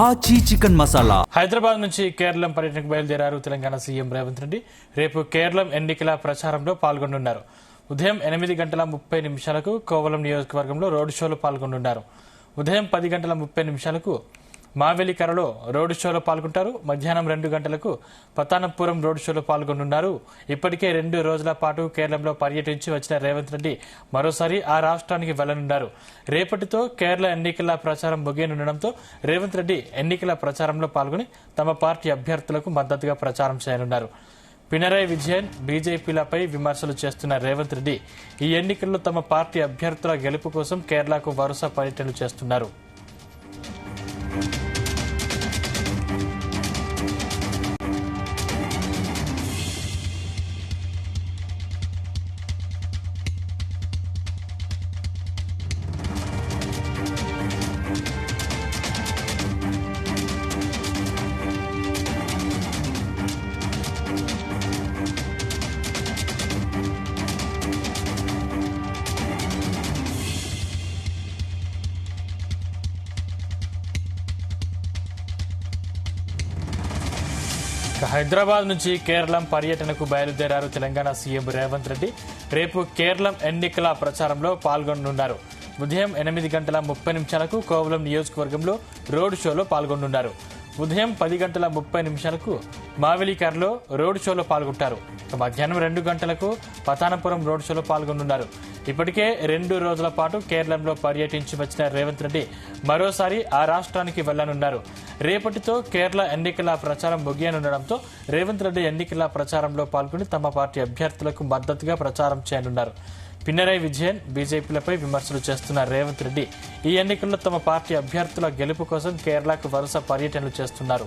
ఆచి చికెన్ మసాలా. హైదరాబాద్ నుంచి కేరళం పర్యటనకు బయలుదేరారు తెలంగాణ సీఎం రేవంత్ రెడ్డి. రేపు కేరళం ఎన్నికల ప్రచారంలో పాల్గొనున్నారు. ఉదయం 8:30 కోవలం నియోజకవర్గంలో రోడ్ షోలో పాల్గొనున్నారు. ఉదయం 10:30 మావేలికరలో రోడ్ షోలో పాల్గొంటారు. మధ్యాహ్నం 2 గంటలకు పతానపురం రోడ్ షోలో పాల్గొనున్నారు. ఇప్పటికే 2 రోజుల పాటు కేరళంలో పర్యటించి వచ్చిన రేవంత్ రెడ్డి మరోసారి ఆ రాష్ట్రానికి వెళ్లనున్నారు. రేపటితో కేరళ ఎన్నికల ప్రచారం ముగియనుండటంతో రేవంత్ రెడ్డి ఎన్నికల ప్రచారంలో పాల్గొని తమ పార్టీ అభ్యర్థులకు మద్దతుగా ప్రచారం చేయనున్నారు. పినరయ్ విజయన్, బీజేపీలపై విమర్శలు చేస్తున్న రేవంత్ రెడ్డి ఈ ఎన్నికల్లో తమ పార్టీ అభ్యర్థుల గెలుపు కోసం కేరళకు వరుస పర్యటనలు చేస్తున్నారు. హైదరాబాద్ నుంచి కేరళం పర్యటనకు బయలుదేరారు తెలంగాణ సీఎం రేవంత్ రెడ్డి. రేపు కేరళం ఎన్నికల ప్రచారంలో పాల్గొనున్నారు. ఉదయం 8:30 కోవలం నియోజకవర్గంలో రోడ్ షోలో పాల్గొనున్నారు. ఉదయం 10:30 మావేలికర్లో రోడ్ షోలో పాల్గొంటారు. మధ్యాహ్నం 2 గంటలకు పతానపురం రోడ్ షోలో పాల్గొనున్నారు. ఇప్పటికే 2 రోజుల పాటు కేరళంలో పర్యటించి వచ్చిన రేవంత్ రెడ్డి మరోసారి ఆ రాష్ట్రానికి వెళ్లనున్నారు. రేపటితో కేరళ ఎన్నికల ప్రచారం ముగియనుండటంతో రేవంత్ రెడ్డి ఎన్నికల ప్రచారంలో పాల్గొని తమ పార్టీ అభ్యర్థులకు మద్దతుగా ప్రచారం చేయనున్నారు. పినరయ్ విజయన్, బీజేపీలపై విమర్శలు చేస్తున్న రేవంత్ రెడ్డి ఈ ఎన్నికల్లో తమ పార్టీ అభ్యర్థుల గెలుపు కోసం కేరళకు వరుస పర్యటనలు చేస్తున్నారు.